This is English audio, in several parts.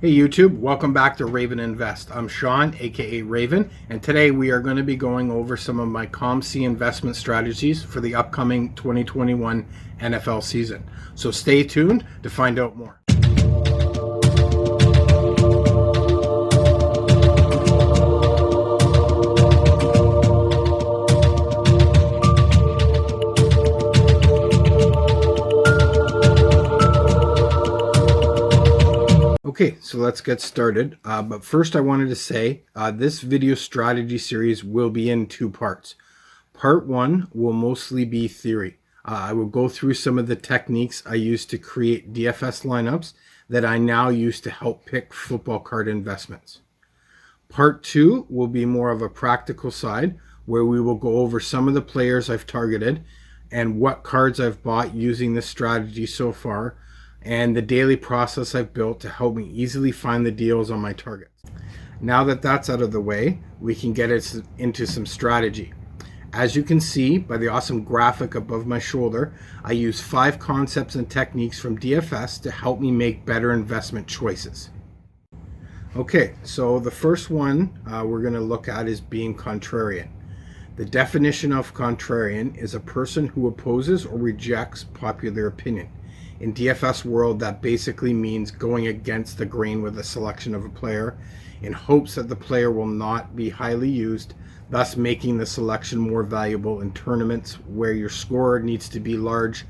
Hey YouTube, welcome back to Raven Invest. I'm Shaun, aka Raven, and today we are going to be going over some of my COMC investment strategies for the upcoming 2021 NFL season. So stay tuned to find out more. Okay, so let's get started. But first I wanted to say this video strategy series will be in two parts. Part one will mostly be theory. I will go through some of the techniques I use to create DFS lineups that I now use to help pick football card investments. Part two will be more of a practical side where we will go over some of the players I've targeted and what cards I've bought using this strategy so far, and the daily process I've built to help me easily find the deals on my targets. Now that that's out of the way, we can get into some strategy. As you can see by the awesome graphic above my shoulder, I use 5 concepts and techniques from DFS to help me make better investment choices. Okay, so the first one we're going to look at is being contrarian. The definition of contrarian is a person who opposes or rejects popular opinion. In DFS world, that basically means going against the grain with a selection of a player in hopes that the player will not be highly used, thus making the selection more valuable in tournaments where your score needs to be large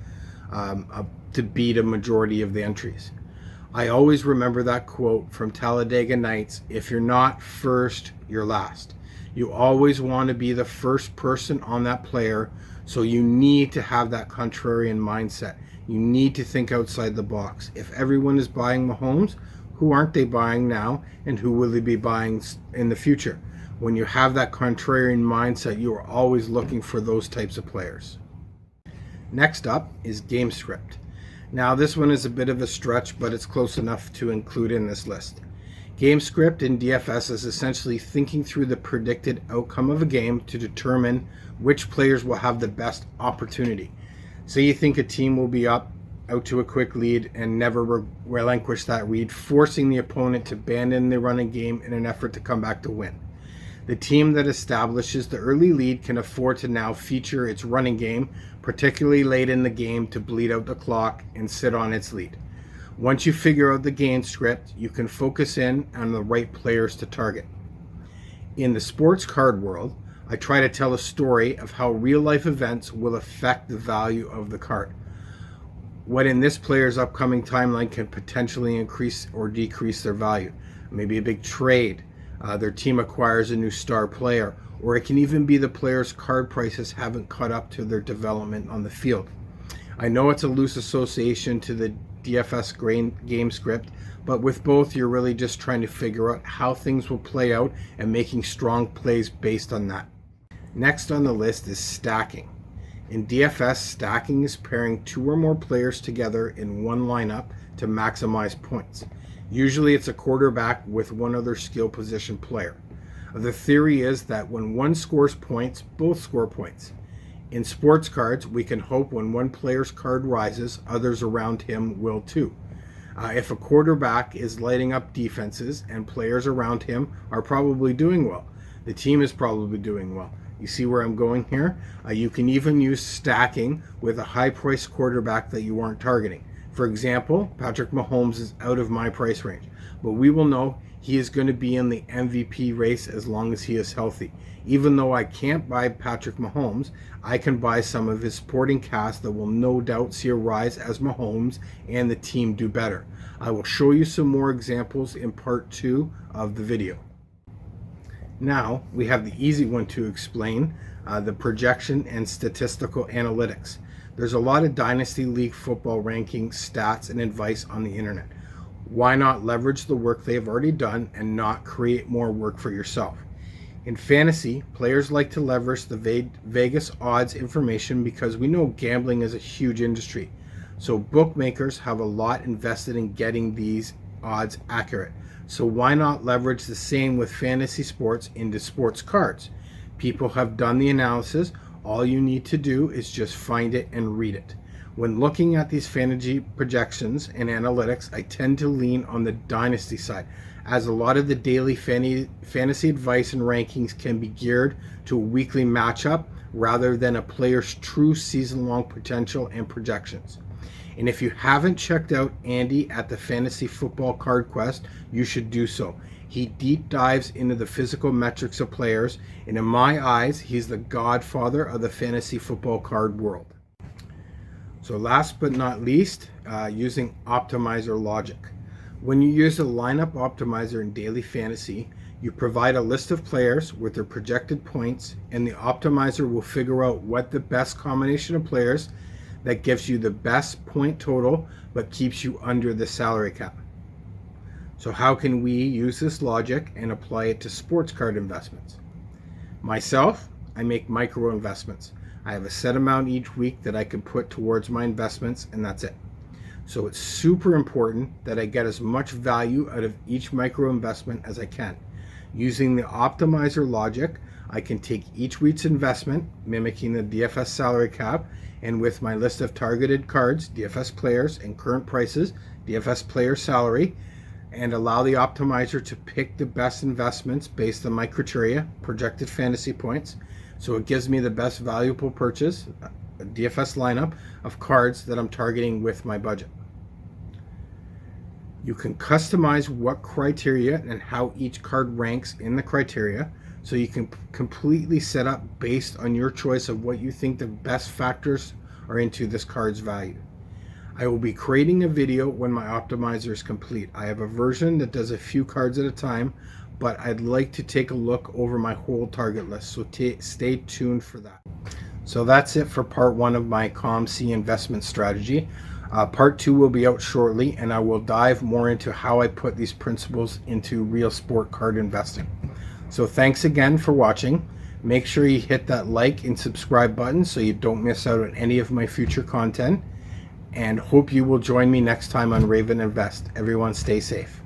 to beat a majority of the entries. I always remember that quote from Talladega Nights: if you're not first, you're last. You always want to be the first person on that player, so you need to have that contrarian mindset. You need to think outside the box. If everyone is buying Mahomes, who aren't they buying now, and who will they be buying in the future? When you have that contrarian mindset, you are always looking for those types of players. Next up is game script. Now this one is a bit of a stretch, but it's close enough to include in this list. Game script in DFS is essentially thinking through the predicted outcome of a game to determine which players will have the best opportunity. So you think a team will be out to a quick lead and never relinquish that lead, forcing the opponent to abandon the running game in an effort to come back to win. The team that establishes the early lead can afford to now feature its running game, particularly late in the game, to bleed out the clock and sit on its lead. Once you figure out the game script, you can focus in on the right players to target. In the sports card world, I try to tell a story of how real-life events will affect the value of the card. What in this player's upcoming timeline can potentially increase or decrease their value. Maybe a big trade, their team acquires a new star player, or it can even be the player's card prices haven't caught up to their development on the field. I know it's a loose association to the DFS game script, but with both, you're really just trying to figure out how things will play out and making strong plays based on that. Next on the list is stacking. In DFS, stacking is pairing 2 or more players together in one lineup to maximize points. Usually it's a quarterback with one other skill position player. The theory is that when one scores points, both score points. In sports cards, we can hope when one player's card rises, others around him will too. If a quarterback is lighting up defenses and players around him are probably doing well, the team is probably doing well. You see where I'm going here? You can even use stacking with a high-priced quarterback that you aren't targeting. For example, Patrick Mahomes is out of my price range, but we will know he is going to be in the MVP race as long as he is healthy. Even though I can't buy Patrick Mahomes, I can buy some of his supporting cast that will no doubt see a rise as Mahomes and the team do better. I will show you some more examples in part 2 of the video. Now we have the easy one to explain, the projection and statistical analytics. There's a lot of Dynasty League football rankings, stats, and advice on the internet. Why not leverage the work they have already done and not create more work for yourself? In fantasy, players like to leverage the Vegas odds information because we know gambling is a huge industry. So bookmakers have a lot invested in getting these odds accurate. So why not leverage the same with fantasy sports into sports cards? People have done the analysis. All you need to do is just find it and read it. When looking at these fantasy projections and analytics, I tend to lean on the dynasty side, as a lot of the daily fantasy advice and rankings can be geared to a weekly matchup rather than a player's true season-long potential and projections. And if you haven't checked out Andy at the Fantasy Football Card Quest, you should do so. He deep dives into the physical metrics of players, and in my eyes, he's the godfather of the fantasy football card world. So last but not least, using optimizer logic. When you use a lineup optimizer in daily fantasy, you provide a list of players with their projected points, and the optimizer will figure out what the best combination of players that gives you the best point total but keeps you under the salary cap. So how can we use this logic and apply it to sports card investments? Myself, I make micro investments. I have a set amount each week that I can put towards my investments, and that's it. So it's super important that I get as much value out of each micro investment as I can. Using the optimizer logic, I can take each week's investment, mimicking the DFS salary cap, and with my list of targeted cards, DFS players, and current prices, DFS player salary, and allow the optimizer to pick the best investments based on my criteria, projected fantasy points. So it gives me the best valuable purchase, a DFS lineup of cards that I'm targeting with my budget. You can customize what criteria and how each card ranks in the criteria, so you can completely set up based on your choice of what you think the best factors are into this card's value. I will be creating a video when my optimizer is complete. I have a version that does a few cards at a time, but I'd like to take a look over my whole target list, so stay tuned for that. So that's it for part one of my COMC investment strategy. Part two will be out shortly, and I will dive more into how I put these principles into real sport card investing. So thanks again for watching. Make sure you hit that like and subscribe button so you don't miss out on any of my future content. And hope you will join me next time on Raven Invest. Everyone stay safe.